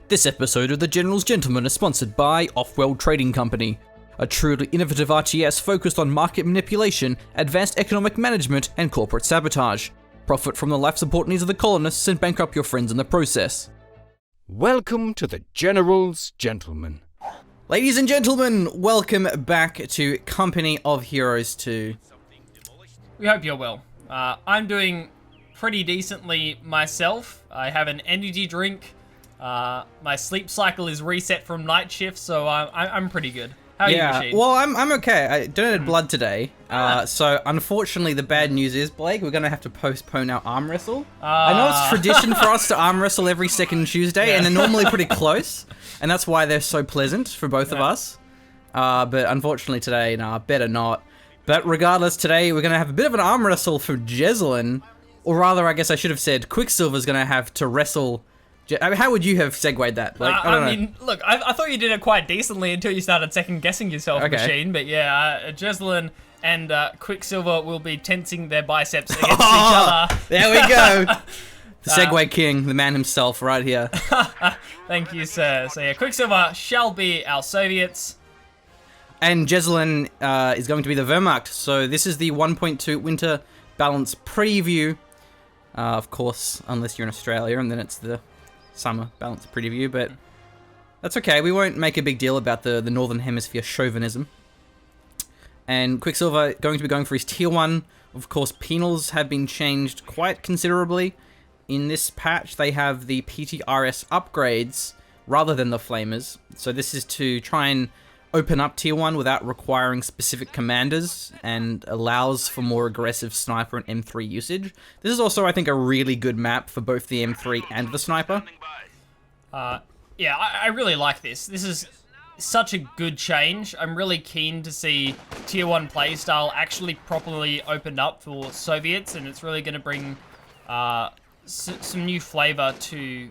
This episode of The General's Gentleman is sponsored by Offworld Trading Company, a truly innovative RTS focused on market manipulation, advanced economic management, and corporate sabotage. Profit from the life support needs of the colonists and bankrupt your friends in the process. Welcome to The General's Gentleman. Ladies and gentlemen, welcome back to Company of Heroes 2. We hope you're well. I'm doing pretty decently myself. I have an energy drink. My sleep cycle is reset from night shift, so I'm pretty good. How are you, Machine? Well, I'm okay. I donated blood today, so unfortunately the bad news is, Blake, we're going to have to postpone our arm wrestle. I know it's tradition for us to arm wrestle every second Tuesday, and they're normally pretty close, and that's why they're so pleasant for both of us. But unfortunately today, better not. But regardless, today we're going to have a bit of an arm wrestle for Jesulin, or rather, I guess I should have said Quicksilver's going to have to wrestle. I mean, how would you have segued that? Like, I mean, look, I thought you did it quite decently until you started second-guessing yourself, Machine. But yeah, Jesulin and Quicksilver will be tensing their biceps against each other. There we go. The Segway King, the man himself, right here. Thank you, sir. So yeah, Quicksilver shall be our Soviets. And Jesulin is going to be the Wehrmacht. So this is the 1.2 Winter Balance Preview. Of course, unless you're in Australia, and then it's the Summer Balance Preview, but that's okay. We won't make a big deal about the Northern Hemisphere chauvinism. And Quicksilver going to be going for his Tier 1. Of course, penals have been changed quite considerably. In this patch, they have the PTRS upgrades rather than the Flamers. So this is to try and open up Tier 1 without requiring specific commanders, and allows for more aggressive sniper and M3 usage. This is also, I think, a really good map for both the M3 and the sniper. Yeah, I really like this. This is such a good change. I'm really keen to see Tier 1 playstyle actually properly opened up for Soviets, and it's really going to bring some new flavor to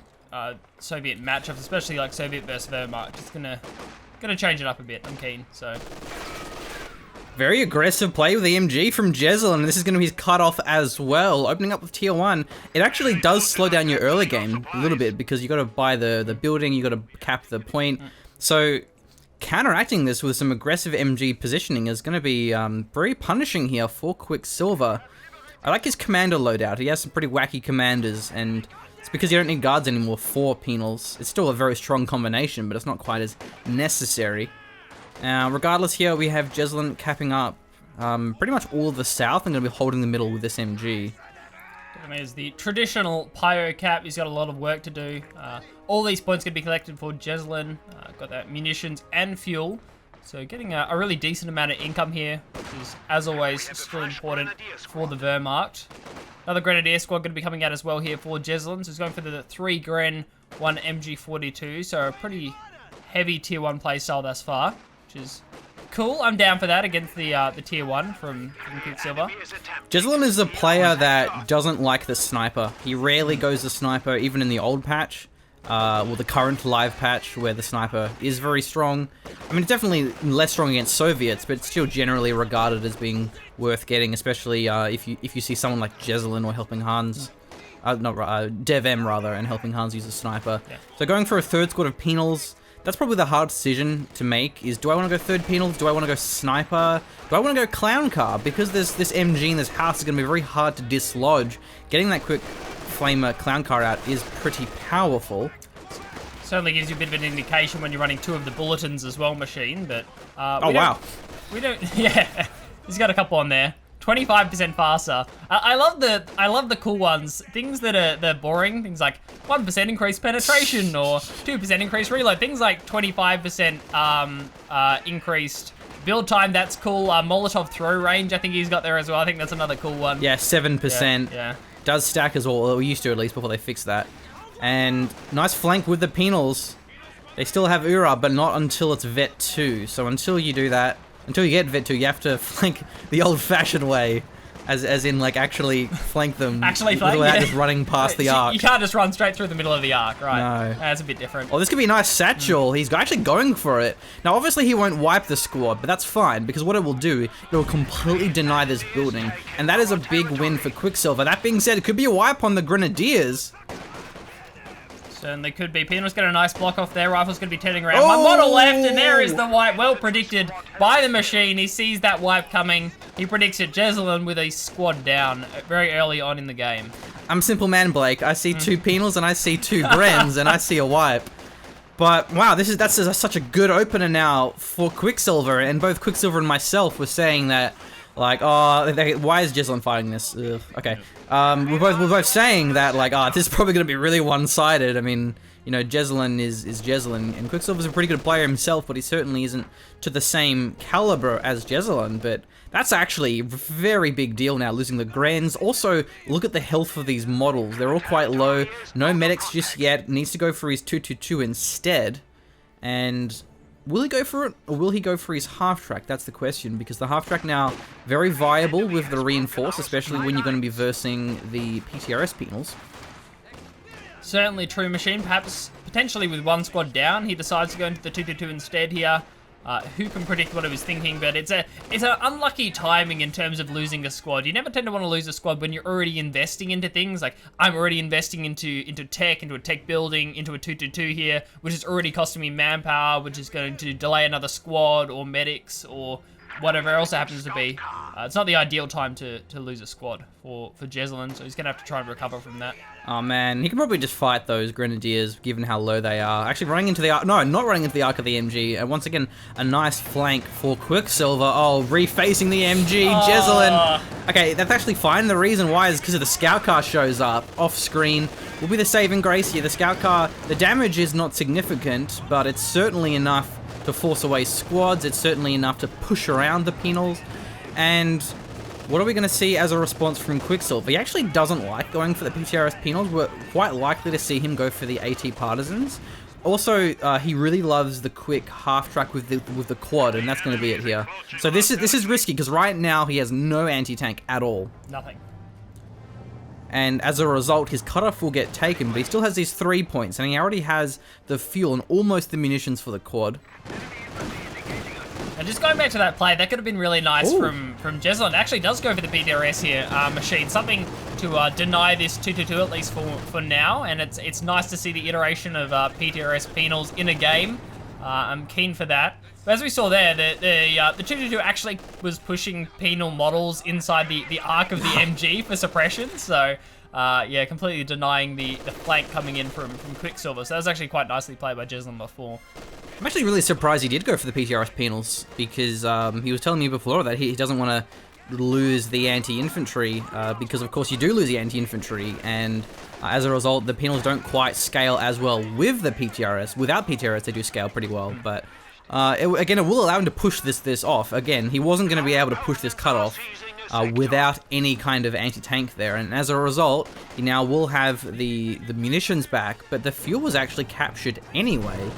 Soviet matchups, especially like Soviet versus Wehrmacht. It's gonna change it up a bit. I'm keen. So very aggressive play with the MG from Jesulin, and this is going to be his cutoff as well. Opening up with Tier 1, it actually does slow down your early game a little bit, because you got to buy the building, you got to cap the point. So counteracting this with some aggressive MG positioning is going to be very punishing here for Quicksilver. I like his commander loadout. He has some pretty wacky commanders, and it's because you don't need guards anymore for penals. It's still a very strong combination, but it's not quite as necessary. Regardless, here we have Jesulin capping up pretty much all of the south, and going to be holding the middle with this MG. There's the traditional pyro cap. He's got a lot of work to do. All these points can be collected for Jesulin. Got that munitions and fuel. So getting a really decent amount of income here, which is, as always, still important for the Wehrmacht. Another Grenadier squad going to be coming out as well here for Jesulin. So he's going for the 3 Gren, 1 MG42. So a pretty heavy Tier 1 playstyle thus far, which is cool. I'm down for that against the Tier 1 from Quicksilver. Jesulin is a player that doesn't like the sniper. He rarely goes the sniper, even in the old patch. Well, the current live patch, where the sniper is very strong. I mean, it's definitely less strong against Soviets, but it's still generally regarded as being worth getting, especially if you see someone like Jesulin or Helping Hans, Dev M rather, and Helping Hans use a sniper. Yeah. So going for a third squad of penals, that's probably the hard decision to make, is do I want to go third penals, do I want to go sniper, do I want to go clown car? Because there's this MG in this house is going to be very hard to dislodge. Getting that quick flamer clown car out is pretty powerful. Certainly gives you a bit of an indication when you're running 2 of the bulletins as well, Machine, but we don't yeah, he's got a couple on there. 25% faster. I love the cool ones. Things that are boring, things like 1% increased penetration or 2% increased reload. Things like 25% increased build time, that's cool. Molotov throw range, I think he's got there as well. I think that's another cool one. Yeah, 7%. Yeah. Does stack as well. We used to, at least, before they fixed that. And nice flank with the penals. They still have URA, but not until it's Vet 2. So until you do that, until you get Vet 2, you have to flank the old-fashioned way. As in, like, actually flank them. Actually flank, without just running past the arc. You can't just run straight through the middle of the arc, right? No. That's a bit different. Oh, this could be a nice satchel. He's actually going for it. Now, obviously, he won't wipe the squad, but that's fine, because what it will do, it will completely deny this building. And that is a big win for Quicksilver. That being said, it could be a wipe on the Grenadiers. Certainly could be. Penal's got a nice block off there. Rifle's going to be turning around. One model left, and there is the wipe. Well predicted by the machine. He sees that wipe coming. He predicts it. Jesulin with a squad down very early on in the game. I'm simple man, Blake. I see 2 penals and I see 2 Grens and I see a wipe. But wow, that's such a good opener now for Quicksilver, and both Quicksilver and myself were saying that, like, oh, why is Jesulin fighting this? Ugh, okay, we're both saying that, like, oh, this is probably gonna be really one-sided. I mean, you know, Jesulin is Jesulin, and Quicksilver's a pretty good player himself, but he certainly isn't to the same caliber as Jesulin. But that's actually a very big deal now, losing the Grens. Also, look at the health of these models. They're all quite low. No medics just yet. Needs to go for his 222 instead. And will he go for it, or will he go for his half-track? That's the question, because the half-track now very viable with the reinforce, especially when you're going to be versing the PTRS penals. Certainly true, Machine. Perhaps potentially with 1 squad down, he decides to go into the 222 instead here. Who can predict what he was thinking? But it's an unlucky timing in terms of losing a squad. You never tend to want to lose a squad when you're already investing into things. Like, I'm already investing into tech, into a tech building, into a 222 here, which is already costing me manpower, which is going to delay another squad or medics or whatever else it happens to be. It's not the ideal time to lose a squad for Jesulin, so he's going to have to try and recover from that. Oh man, he can probably just fight those Grenadiers, given how low they are. Actually, running into the arc, no, not running into the arc of the MG. And once again, a nice flank for Quicksilver. Oh, refacing the MG, Jesulin. Okay, that's actually fine. The reason why is because of the scout car shows up off screen. Will be the saving grace here. The scout car, the damage is not significant, but it's certainly enough to force away squads. It's certainly enough to push around the penals. And what are we going to see as a response from Quicksilver? He actually doesn't like going for the PTRS penals. We're quite likely to see him go for the AT Partisans. Also, he really loves the quick half-track with the quad, and that's going to be it here. So this is risky, because right now he has no anti-tank at all. Nothing. And as a result, his cutoff will get taken, but he still has these 3 points, and he already has the fuel and almost the munitions for the quad. And just going back to that play, that could have been really nice from Jesulin. It actually does go for the PTRS here, Machine. Something to deny this 222 at least for now, and it's nice to see the iteration of PTRS penals in a game. I'm keen for that. But as we saw there, the 222 actually was pushing penal models inside the arc of the MG for suppression, so yeah, completely denying the flank coming in from Quicksilver. So that was actually quite nicely played by Jesulin before. I'm actually really surprised he did go for the PTRS penals, because he was telling me before that he doesn't want to lose the anti-infantry, because of course you do lose the anti-infantry, and as a result the penals don't quite scale as well with the PTRS. Without PTRS they do scale pretty well, but again, it will allow him to push this off. Again, he wasn't going to be able to push this cutoff without any kind of anti-tank there, and as a result he now will have the munitions back, but the fuel was actually captured anyway.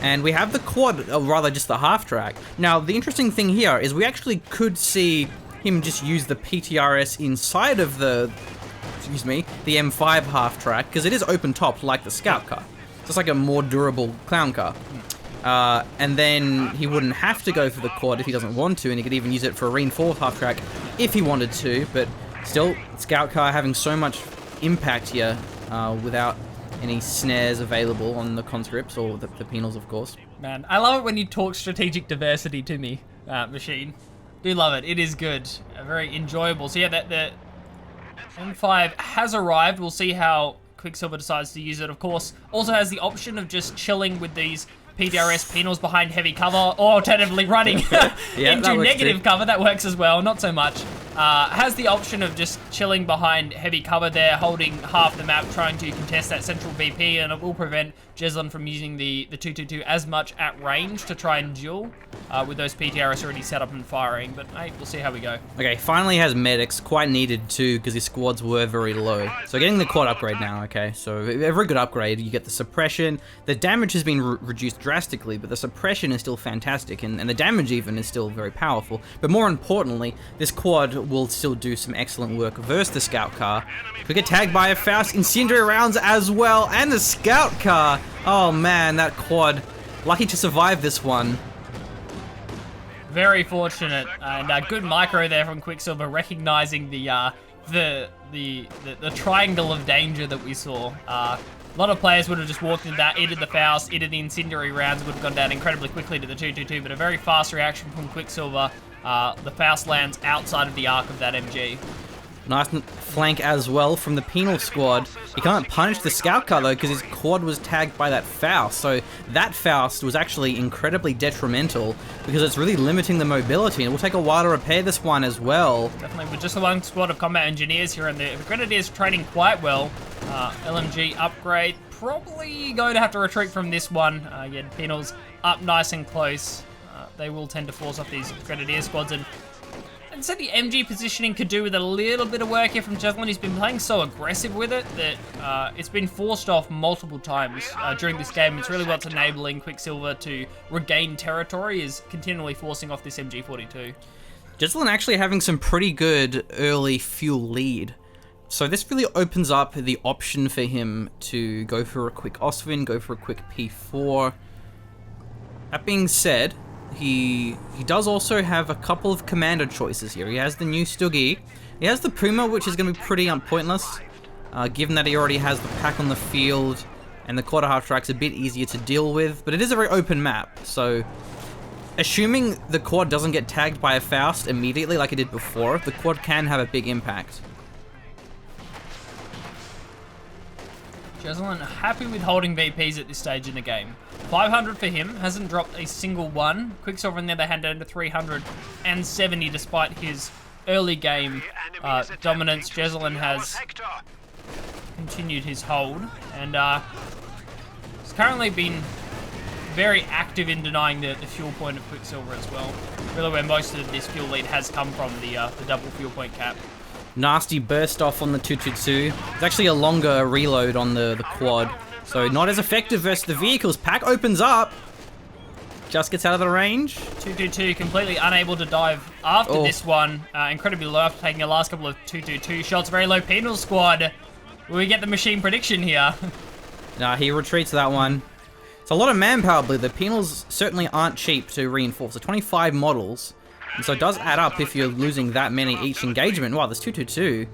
And we have the quad, or rather just the half-track. Now, the interesting thing here is we actually could see him just use the PTRS inside of the M5 half-track, because it is open-topped like the scout car. So it's like a more durable clown car. And then he wouldn't have to go for the quad if he doesn't want to, and he could even use it for a reinforced half-track if he wanted to, but still, scout car having so much impact here without any snares available on the conscripts, or the penals, of course. Man, I love it when you talk strategic diversity to me, Machine. Do love it. It is good. Very enjoyable. So yeah, the M5 has arrived. We'll see how Quicksilver decides to use it. Of course, also has the option of just chilling with these PTRS penals behind heavy cover, or alternatively running into negative cover. That works as well, not so much. Has the option of just chilling behind heavy cover there, holding half the map, trying to contest that central VP, and it will prevent Jesulin from using the 222 as much at range to try and duel with those PTRS already set up and firing. But hey, we'll see how we go. Okay, finally has medics, quite needed too, because his squads were very low. So getting the quad upgrade now, okay, so a very good upgrade. You get the suppression. The damage has been reduced drastically, but the suppression is still fantastic, and the damage even is still very powerful. But more importantly, this quad will still do some excellent work versus the scout car. We get tagged by a Faust, incendiary rounds as well, and the scout car. Oh man, that quad, lucky to survive this one. Very fortunate, and good micro there from Quicksilver, recognizing the triangle of danger that we saw. A lot of players would have just walked into that, eated the Faust, eated the incendiary rounds, would have gone down incredibly quickly to the 2-2-2, but a very fast reaction from Quicksilver. The Faust lands outside of the arc of that MG. Nice flank as well from the penal squad. He can't punish the scout car though because his quad was tagged by that Faust. So that Faust was actually incredibly detrimental because it's really limiting the mobility, and it will take a while to repair this one as well. Definitely with just a one squad of combat engineers here, and the Grenadiers trading quite well. LMG upgrade, probably going to have to retreat from this one. Yeah, penals up nice and close. They will tend to force off these Grenadier squads, and so the MG positioning could do with a little bit of work here from Jesulin. He's been playing so aggressive with it that it's been forced off multiple times during this game. It's really what's enabling Quicksilver to regain territory, is continually forcing off this MG42. Jesulin actually having some pretty good early fuel lead. So this really opens up the option for him to go for a quick Oswin, go for a quick P4. That being said, he does also have a couple of commander choices here. He has the new Stuggy. He has the Puma, which is going to be pretty pointless, given that he already has the pack on the field, and the quarter half track's a bit easier to deal with, but it is a very open map, so assuming the quad doesn't get tagged by a Faust immediately like it did before, the quad can have a big impact. Jesulin happy with holding VPs at this stage in the game. 500 for him, hasn't dropped a single one. Quicksilver on the other hand down to 370 despite his early game dominance. Jesulin has continued his hold, and he's currently been very active in denying the fuel point of Quicksilver as well. Really where most of this fuel lead has come from, the double fuel point cap. Nasty burst off on the 222. It's actually a longer reload on the quad, so not as effective versus the vehicles. Pack opens up, just gets out of the range. 222 completely unable to dive after this one. Incredibly low after taking the last couple of 222 shots. Very low penal squad. Will we get the machine prediction here? Nah, he retreats that one. It's a lot of manpower bleed. The penals certainly aren't cheap to reinforce. So 25 models. And so it does add up if you're losing that many each engagement. Wow, there's 222.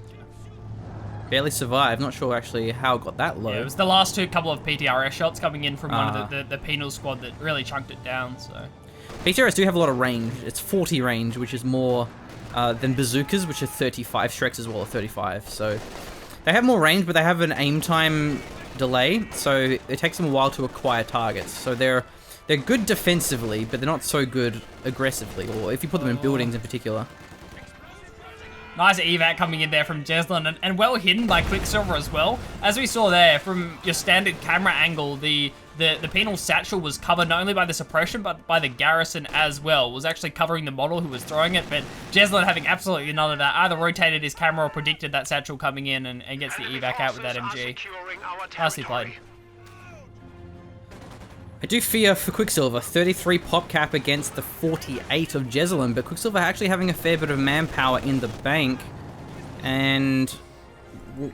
Barely survived. Not sure actually how it got that low. Yeah, it was the last couple of PTRS shots coming in from one of the penal squad that really chunked it down. So PTRS do have a lot of range. It's 40 range, which is more than bazookas, which are 35. Shreks as well are 35. So they have more range, but they have an aim time delay. So it takes them a while to acquire targets. So they're good defensively, but they're not so good aggressively, or if you put them in buildings in particular. Nice evac coming in there from Jesulin, and well hidden by Quicksilver as well. As we saw there, from your standard camera angle, the penal satchel was covered not only by the suppression, but by the garrison as well. It was actually covering the model who was throwing it, but Jesulin having absolutely none of that. Either rotated his camera or predicted that satchel coming in and gets the evac out with that MG. Nicely played. I do fear for Quicksilver, 33 pop cap against the 48 of Jesulin, but Quicksilver actually having a fair bit of manpower in the bank. And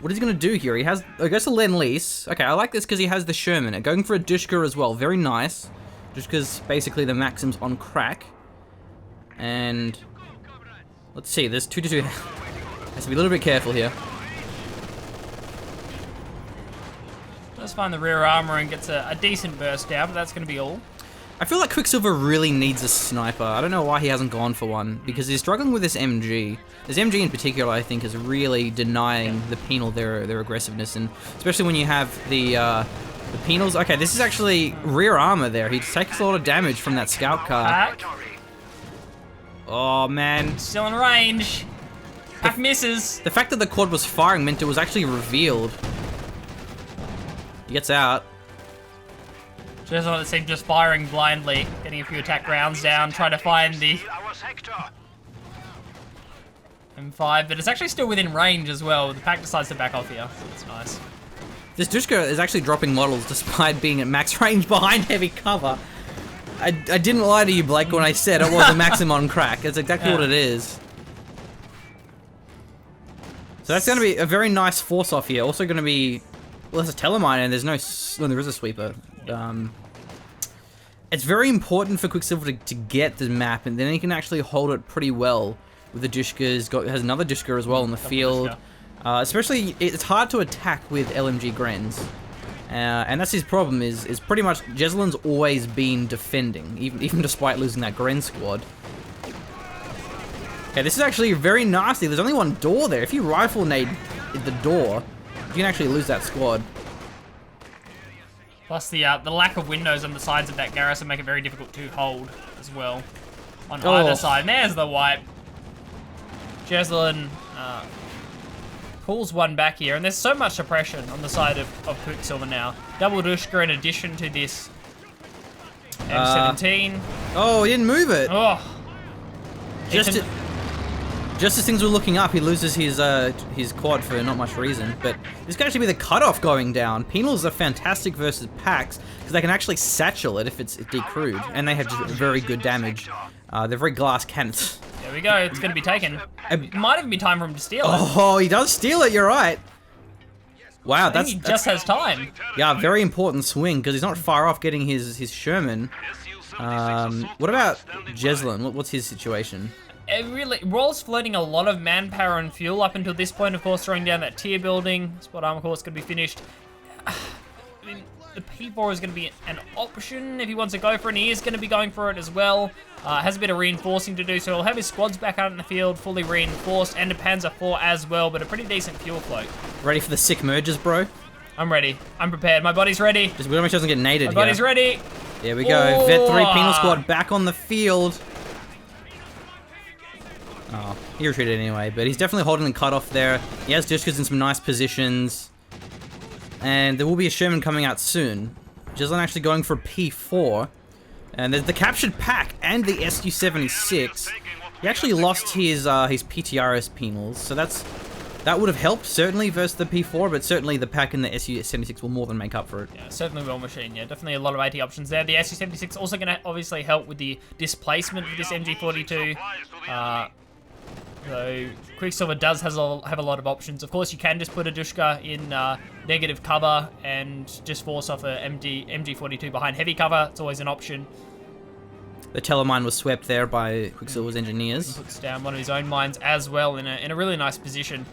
what is he going to do here? He has, I guess, a Lend-Lease. Okay, I like this because he has the Sherman. Going for a Dushka as well, very nice. Dushka's basically the Maxims on crack. And let's see, there's 2-2. Has to be a little bit careful here. Does find the rear armor and gets a decent burst down, but that's going to be all. I feel like Quicksilver really needs a sniper. I don't know why he hasn't gone for one, because he's struggling with this MG. This MG in particular, I think, is really denying the penal their aggressiveness, and especially when you have the penals. Okay, this is actually rear armor there. He takes a lot of damage from that scout car. Pack. Oh, man. Still in range. Pack misses. The fact that the quad was firing meant it was actually revealed. He gets out. Jesulin seemed just firing blindly, getting a few attack rounds down, trying to find the M5, but it's actually still within range as well. The pack decides to back off here, so it's nice. This Dushka is actually dropping models despite being at max range behind heavy cover. I didn't lie to you, Blake, when I said it was a Maxim on crack. It's exactly what it is. So that's going to be a very nice force off here. Also going to be... Well, there's a Telemine and there's no... Well, there is a sweeper. It's very important for Quicksilver to get the map, and then he can actually hold it pretty well with the Dushkas. Has another Dushka as well in the field. Especially, it's hard to attack with LMG Grens. And that's his problem, is pretty much Jesulin's always been defending, even despite losing that Gren squad. Okay, this is actually very nasty. There's only one door there. If you rifle nade the door, you can actually lose that squad. Plus the lack of windows on the sides of that garrison make it very difficult to hold as well on either side. And there's the wipe. Jesulin pulls one back here, and there's so much suppression on the side of Quicksilver now. Double Dushka in addition to this M17. Oh, he didn't move it. Oh. Just as things were looking up, he loses his quad for not much reason. But this could actually be the cutoff going down. Penals are fantastic versus packs because they can actually satchel it if it's decrewed, and they have just very good damage. They're very glass cannons. There we go. It's going to be taken. It might even be time for him to steal it. Oh, he does steal it. You're right. Wow, he just has time. Yeah, very important swing because he's not far off getting his Sherman. What about Jesulin? What's his situation? Roll's floating a lot of manpower and fuel up until this point, of course, throwing down that tier building. Spot armor core is going to be finished. I mean, the P4 is going to be an option if he wants to go for it, and he is going to be going for it as well. Has a bit of reinforcing to do, so he'll have his squads back out in the field, fully reinforced, and a Panzer IV as well, but a pretty decent fuel float. Ready for the sick merges, bro? I'm ready. I'm prepared. My body's ready. Just make sure it doesn't get naded. My body's ready. There we go. Vet 3 penal squad back on the field. Oh, he retreated anyway, but he's definitely holding the cutoff there. He has Dushkas in some nice positions. And there will be a Sherman coming out soon. Jesulin actually going for a P4. And there's the captured pack and the SU-76. He actually lost his PTRS penals, so that would have helped, certainly, versus the P4, but certainly the pack and the SU-76 will more than make up for it. Yeah, certainly War Machine, yeah, definitely a lot of AT options there. The SU-76 also going to obviously help with the displacement of this MG42. So Quicksilver does have a lot of options. Of course, you can just put a Dushka in negative cover and just force off a MG42 behind heavy cover. It's always an option. The telemine was swept there by Quicksilver's engineers. He puts down one of his own mines as well in a really nice position.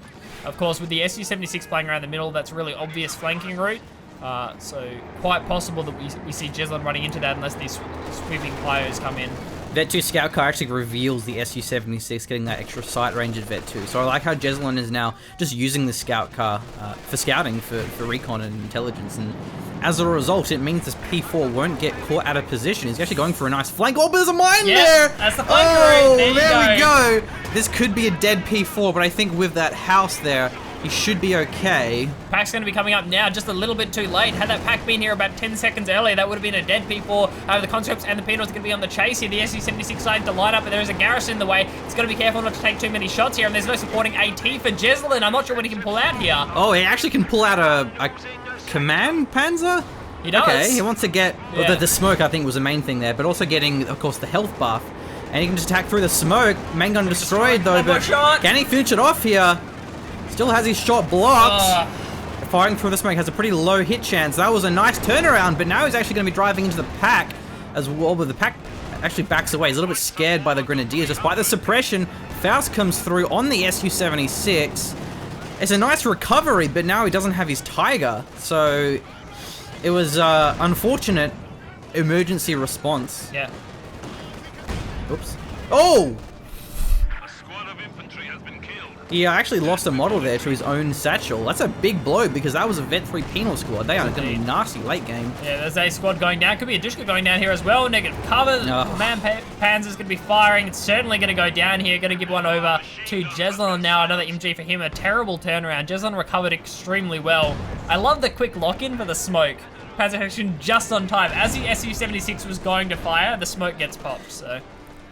Of course, with the SU-76 playing around the middle, that's a really obvious flanking route. So quite possible that we see Jesulin running into that unless these sweeping players come in. Vet 2 scout car actually reveals the SU-76 getting that extra sight range at Vet 2. So I like how Jesulin is now just using the scout car for scouting, for recon and intelligence. And as a result, it means this P4 won't get caught out of position. He's actually going for a nice flank. Oh, but there's a mine there! That's the flank route. There we go. This could be a dead P4, but I think with that house there, he should be okay. Pack's going to be coming up now, just a little bit too late. Had that pack been here about 10 seconds earlier, that would have been a dead P4. The conscripts and the penals are going to be on the chase here. The SU-76 starting to line up, but there is a garrison in the way. He's got to be careful not to take too many shots here, and there's no supporting AT for Jesulin. I'm not sure what he can pull out here. Oh, he actually can pull out a command panzer? He does. Okay, he wants to get... Yeah. Well, the smoke, I think, was the main thing there, but also getting, of course, the health buff. And he can just attack through the smoke. Main gun destroyed, though, but can he finish it off here? Still has his shot blocked. Firing through the smoke has a pretty low hit chance. That was a nice turnaround, but now he's actually going to be driving into the pack as well. But the pack actually backs away. He's a little bit scared by the Grenadiers. Despite the suppression, Faust comes through on the SU-76. It's a nice recovery, but now he doesn't have his Tiger. So it was unfortunate emergency response. Yeah. Oops. Oh! He actually lost a model there to his own satchel. That's a big blow because that was a Vet 3 penal squad. They are going to be nasty late game. Yeah, there's a squad going down. Could be a Dushka going down here as well. Negative cover. Man Panzer's going to be firing. It's certainly going to go down here. Going to give one over to Jesulin now. Another MG for him. A terrible turnaround. Jesulin recovered extremely well. I love the quick lock-in for the smoke. Panzer action just on time. As the SU-76 was going to fire, the smoke gets popped, so...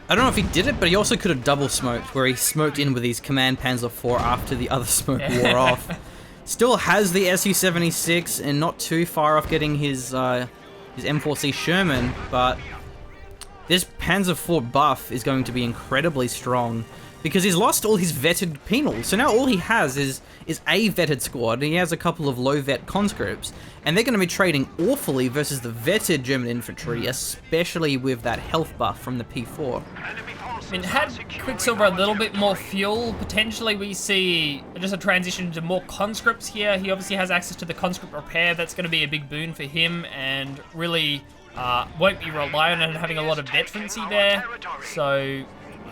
I don't know if he did it, but he also could have double smoked, where he smoked in with his Command Panzer IV after the other smoke wore off. Still has the SU-76 and not too far off getting his M4C Sherman, but this Panzer IV buff is going to be incredibly strong because he's lost all his vetted penals. So now all he has is a vetted squad, and he has a couple of low vet conscripts, and they're going to be trading awfully versus the vetted German infantry, especially with that health buff from the P4. mean, had Quicksilver a little bit more fuel, potentially we see just a transition to more conscripts here. He obviously has access to the conscript repair. That's going to be a big boon for him, and really won't be reliant on having a lot of veterancy there. So, you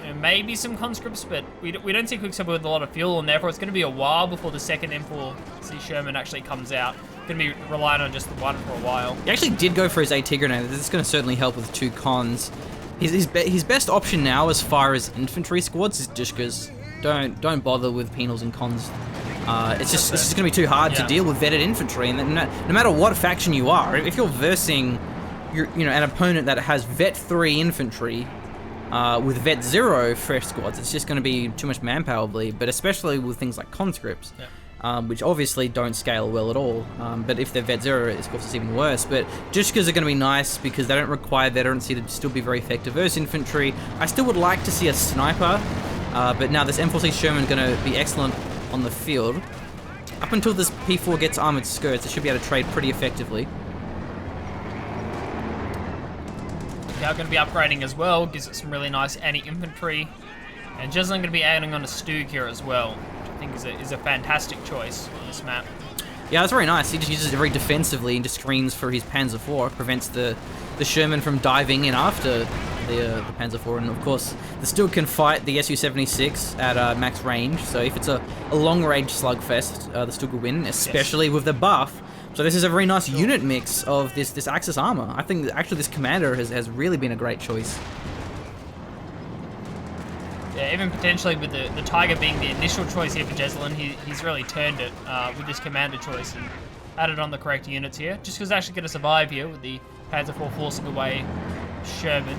know, maybe some conscripts, but we don't see Quicksilver with a lot of fuel, and therefore it's going to be a while before the second M4C Sherman actually comes out. Going to be relying on just the one for a while. He actually did go for his AT grenade. This is going to certainly help with 2 cons. His best option now, as far as infantry squads, is just because don't bother with penals and cons. It's just going to be too hard to deal with vetted infantry, and no matter what faction you are, if you're versing an opponent that has vet 3 infantry with vet 0 fresh squads, it's just going to be too much manpower bleed. But especially with things like conscripts. Yeah. Which obviously don't scale well at all, but if they're vet 0, of course it's even worse. But just because they're going to be nice, because they don't require veterancy to still be very effective versus infantry, I still would like to see a sniper, but now this M4C Sherman is going to be excellent on the field. Up until this P4 gets armored skirts, it should be able to trade pretty effectively. Now going to be upgrading as well, gives it some really nice anti-infantry, and Jesulin going to be adding on a Stug here as well. I think is a fantastic choice on this map. Yeah, that's very nice. He just uses it very defensively and just screens for his Panzer IV, prevents the Sherman from diving in after the Panzer IV, and of course the Stug can fight the Su-76 at max range, so if it's a long-range slugfest, the Stug will win, especially with the buff. So this is a very nice unit mix of this Axis armor. I think actually this commander has really been a great choice. Yeah, even potentially with the Tiger being the initial choice here for Jesulin, he's really turned it with this commander choice and added on the correct units here. Just because it's actually going to survive here with the Panzer IV forcing away Sherman.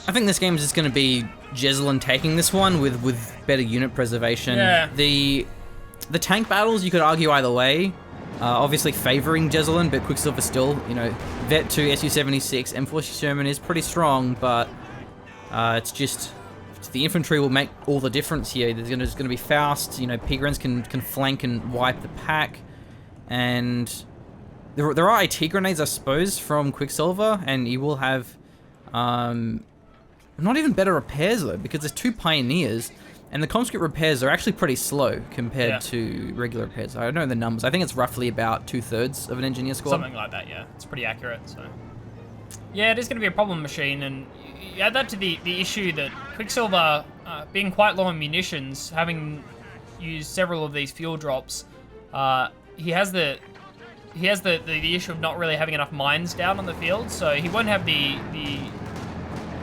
I think this game is just going to be Jesulin taking this one with better unit preservation. Yeah. The tank battles, you could argue either way. Obviously favoring Jesulin, but Quicksilver still, vet 2 Su-76, M4 Sherman is pretty strong, but it's just the infantry will make all the difference here. There's going to be fast, Pigrens can flank and wipe the pack, and there are AT grenades, I suppose, from Quicksilver, and you will have not even better repairs though, because there's 2 pioneers. And the conscript repairs are actually pretty slow compared to regular repairs. I don't know the numbers. I think it's roughly about 2/3 of an engineer squad. Something like that, yeah. It's pretty accurate, so... Yeah, it is going to be a problem machine, and you add that to the issue that Quicksilver, being quite low on munitions, having used several of these fuel drops, he has the issue of not really having enough mines down on the field, so he won't have the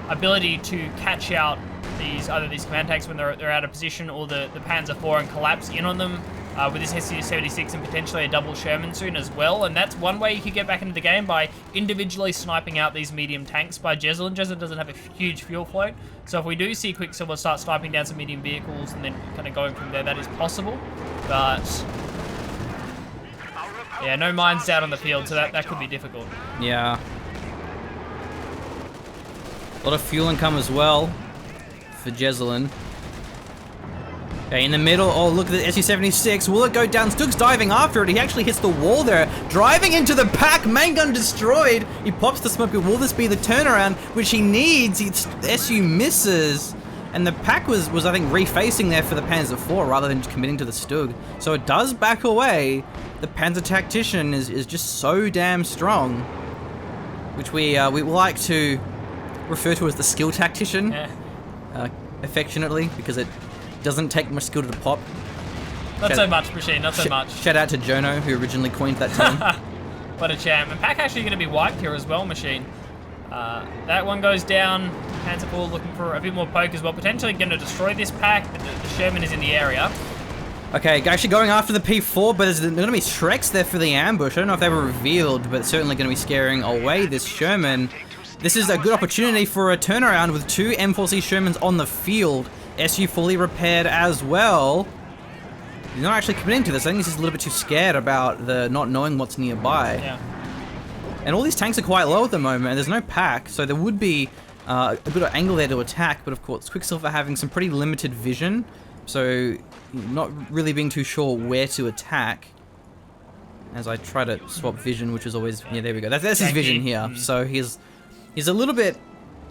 ability to catch out either these command tanks when they're out of position, or the Panzer IV and collapse in on them with this Su-76 and potentially a double Sherman soon as well. And that's one way you could get back into the game, by individually sniping out these medium tanks by Jesulin. Jesulin doesn't have a huge fuel float, so if we do see Quicksilver start sniping down some medium vehicles and then kind of going from there, that is possible. But yeah, no mines down on the field, so that could be difficult. Yeah. A lot of fuel income as well for Jesulin. Okay, in the middle, oh look at the Su-76, will it go down? Stug's diving after it, he actually hits the wall there, driving into the pack, main gun destroyed, he pops the smoke, but will this be the turnaround which he needs? SU misses, and the pack was I think refacing there for the Panzer IV rather than just committing to the Stug, so it does back away. The Panzer Tactician is just so damn strong, which we like to refer to as the skill tactician, affectionately, because it doesn't take much skill to pop. Not so much, Machine, not so much. Shout out to Jono, who originally coined that term. What a champ. And pack actually going to be wiped here as well, Machine. That one goes down. Panzer IV looking for a bit more poke as well. Potentially going to destroy this pack, but the Sherman is in the area. Okay, actually going after the P4, but there's going to be Shreks there for the ambush. I don't know if they were revealed, but certainly going to be scaring away this Sherman. This is a good opportunity for a turnaround with 2 M4C Shermans on the field. SU fully repaired as well. He's not actually committing to this. I think he's just a little bit too scared about the not knowing what's nearby. Yeah. And all these tanks are quite low at the moment, and there's no pack, so there would be a bit of angle there to attack, but of course Quicksilver having some pretty limited vision, so not really being too sure where to attack. As I try to swap vision, which is always... Yeah, there we go. That's his vision here. So he's a little bit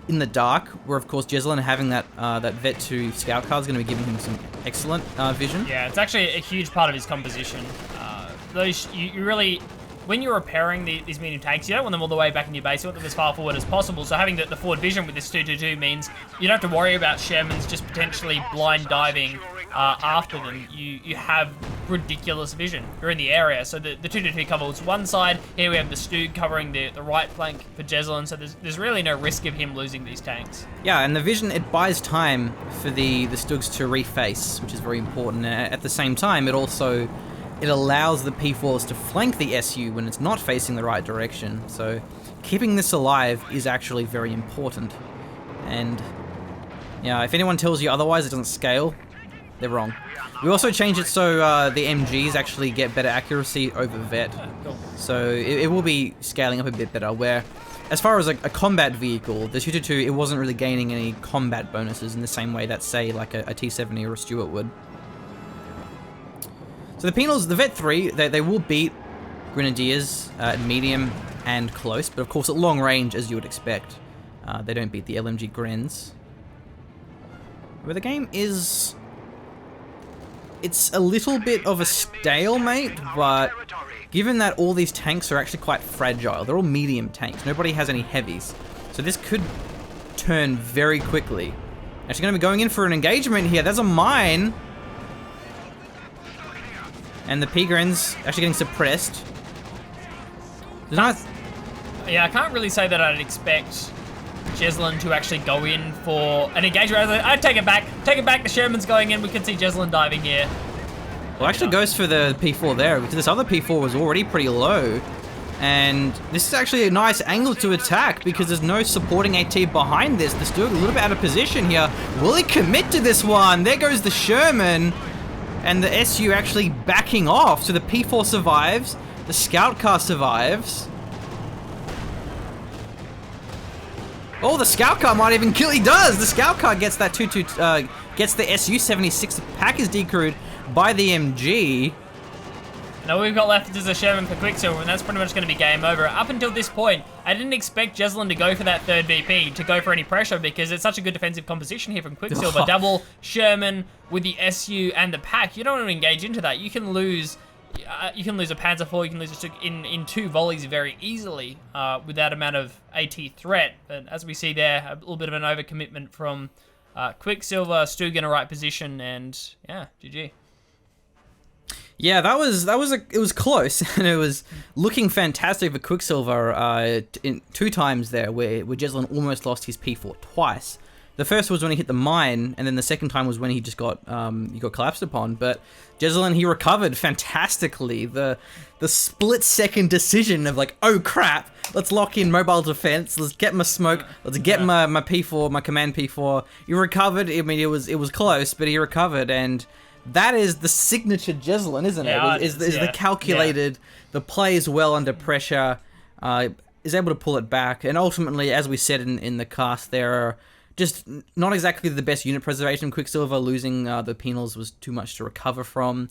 in the dark, where of course Jesulin having that that Vet 2 scout card is going to be giving him some excellent vision. Yeah, it's actually a huge part of his composition. Those you really, when you're repairing these medium tanks, you don't want them all the way back in your base. You want them as far forward as possible. So having the forward vision with this 222 means you don't have to worry about Shermans just potentially blind diving after them. You have ridiculous vision. You're in the area. So the 222 covers one side. Here we have the Stug covering the right flank for Jesulin. So there's really no risk of him losing these tanks. Yeah, and the vision, it buys time for the Stugs to reface, which is very important. At the same time, it allows the P4s to flank the SU when it's not facing the right direction. So keeping this alive is actually very important. And yeah, if anyone tells you otherwise it doesn't scale, they're wrong. We also changed it so the MGs actually get better accuracy over Vet. Cool. So it will be scaling up a bit better, where as far as a combat vehicle, the 222, it wasn't really gaining any combat bonuses in the same way that, say, like a T70 or a Stuart would. So the Penals, the Vet 3, they will beat Grenadiers at medium and close, but of course at long range, as you would expect. They don't beat the LMG Grens. But the game is... It's a little bit of a stalemate, but given that all these tanks are actually quite fragile, they're all medium tanks, nobody has any heavies, so this could turn very quickly. Actually going to be going in for an engagement here. There's a mine! And the P-Grens actually getting suppressed. Nice. Yeah, I can't really say that I'd expect Jesulin to actually go in for an engagement. I'd take it back. Take it back. The Sherman's going in. We can see Jesulin diving here. Well, actually goes for the P4 there, because this other P4 was already pretty low. And this is actually a nice angle to attack, because there's no supporting AT behind this. They're still a little bit out of position here. Will he commit to this one? There goes the Sherman. And the SU actually backing off. So the P4 survives. The Scout Car survives. Oh, the Scout Car might even kill. He does! The Scout Car gets that gets the SU-76. The pack is decrewed by the MG. And all we've got left is a Sherman for Quicksilver, and that's pretty much going to be game over. Up until this point, I didn't expect Jesulin to go for that third VP, to go for any pressure, because it's such a good defensive composition here from Quicksilver. Double Sherman with the SU and the pack. You don't want to engage into that. You can lose a Panzer IV, you can lose a Stug in 2 volleys very easily with that amount of AT threat. But as we see there, a little bit of an overcommitment from Quicksilver, Stug in a right position, and yeah, GG. Yeah, it was close, and it was looking fantastic for Quicksilver in 2 times there, where Jesulin almost lost his P4 twice. The first was when he hit the mine, and then the second time was when he just got collapsed upon. But Jesulin, he recovered fantastically. The split-second decision of like, oh crap, let's lock in mobile defense, let's get my smoke, let's get my P4, my command P4. He recovered. I mean, it was close, but he recovered, and that is the signature Jesulin, isn't it? Yeah, Is the calculated, the plays well under pressure, is able to pull it back, and ultimately, as we said in the cast, there are just not exactly the best unit preservation. Quicksilver losing the Penals was too much to recover from.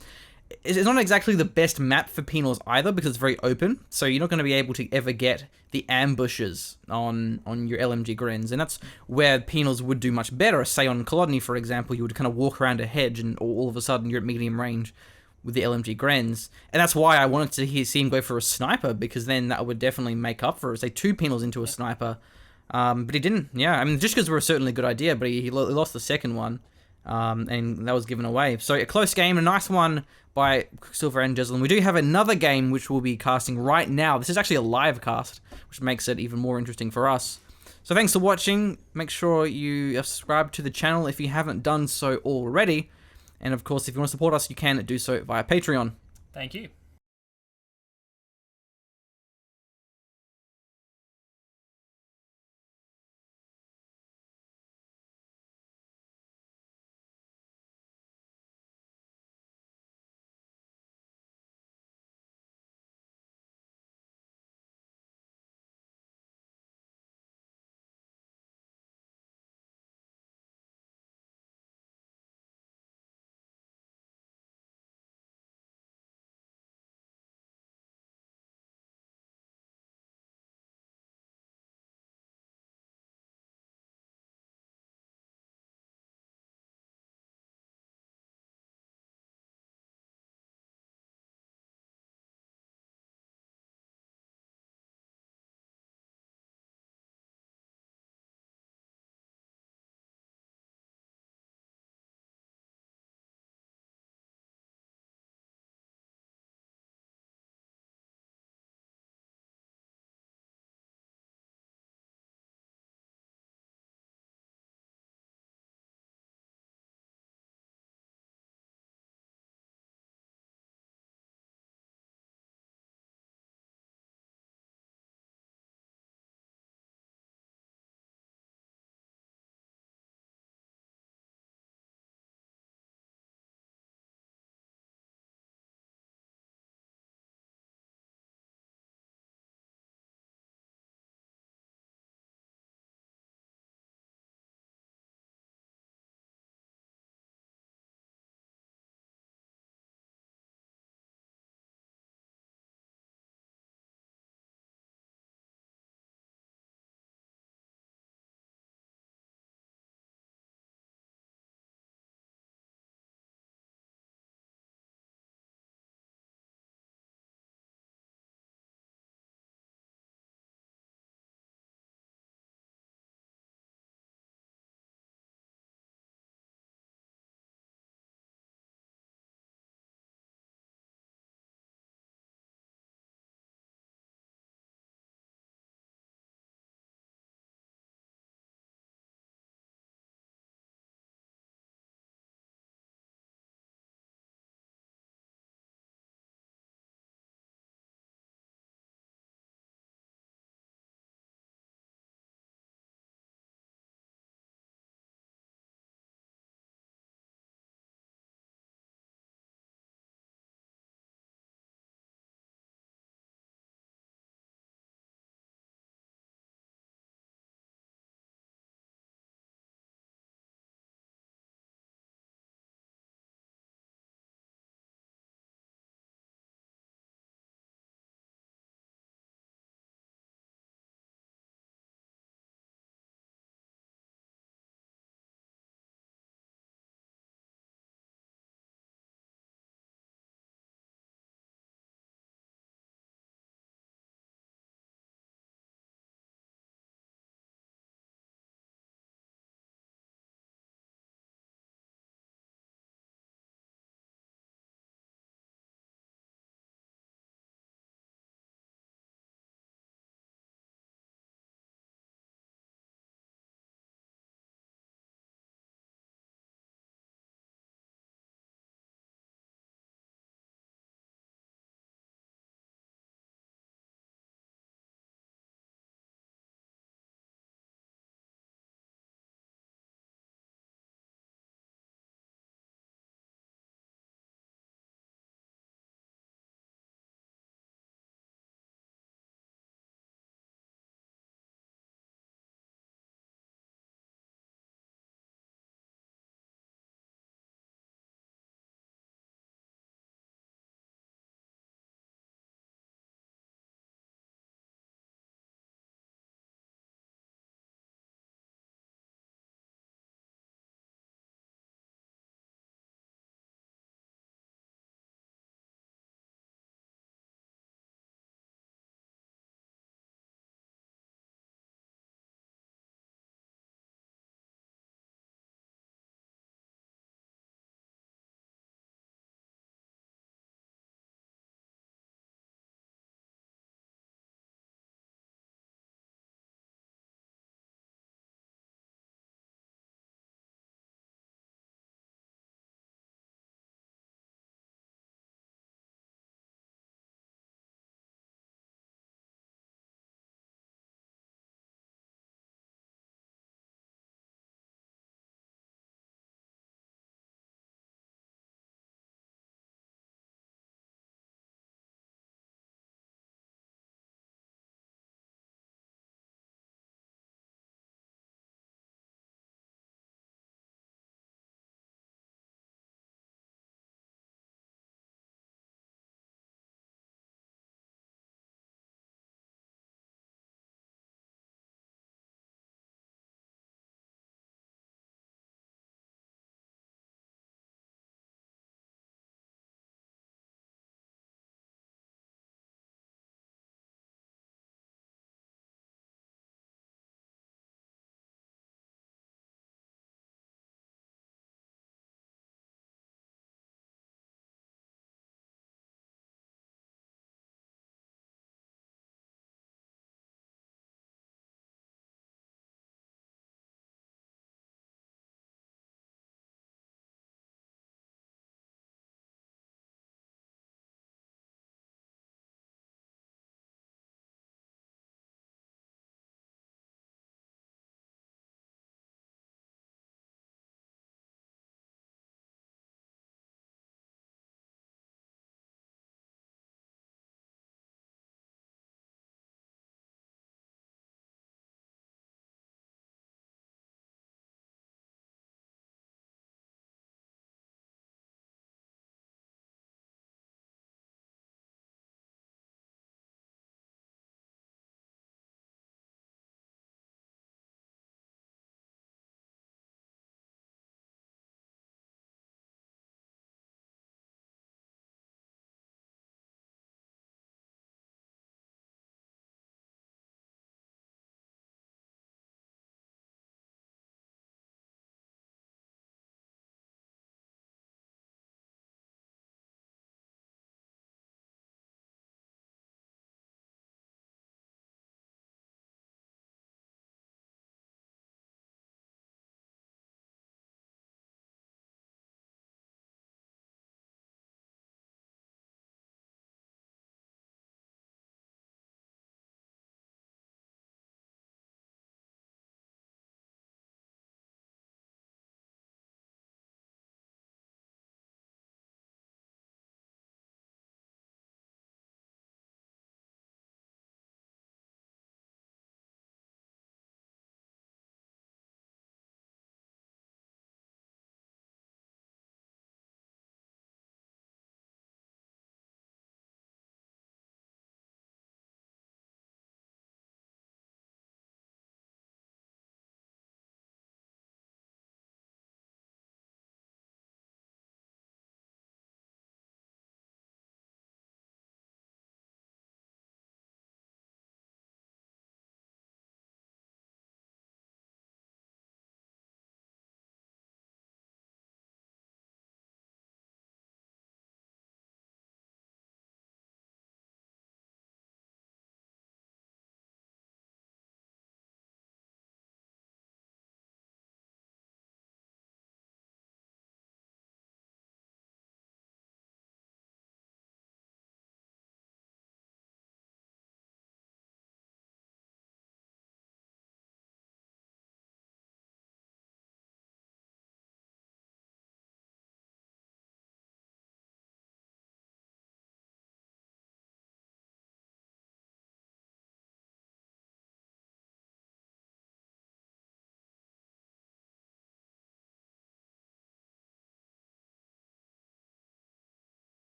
It's not exactly the best map for Penals either, because it's very open, so you're not going to be able to ever get the ambushes on your LMG Grens, and that's where Penals would do much better. Say on Kolodny, for example, you would kind of walk around a hedge, and all of a sudden you're at medium range with the LMG Grens, and that's why I wanted to see him go for a sniper, because then that would definitely make up for it. Say 2 Penals into a sniper, but he didn't. Yeah, I mean, just because we're certainly a good idea, but he lost the second one. And that was given away. So a close game, a nice one by Quicksilver and Jesulin. We do have another game which we'll be casting right now. This is actually a live cast, which makes it even more interesting for us. So thanks for watching. Make sure you subscribe to the channel if you haven't done so already. And of course, if you want to support us, you can do so via Patreon. Thank you.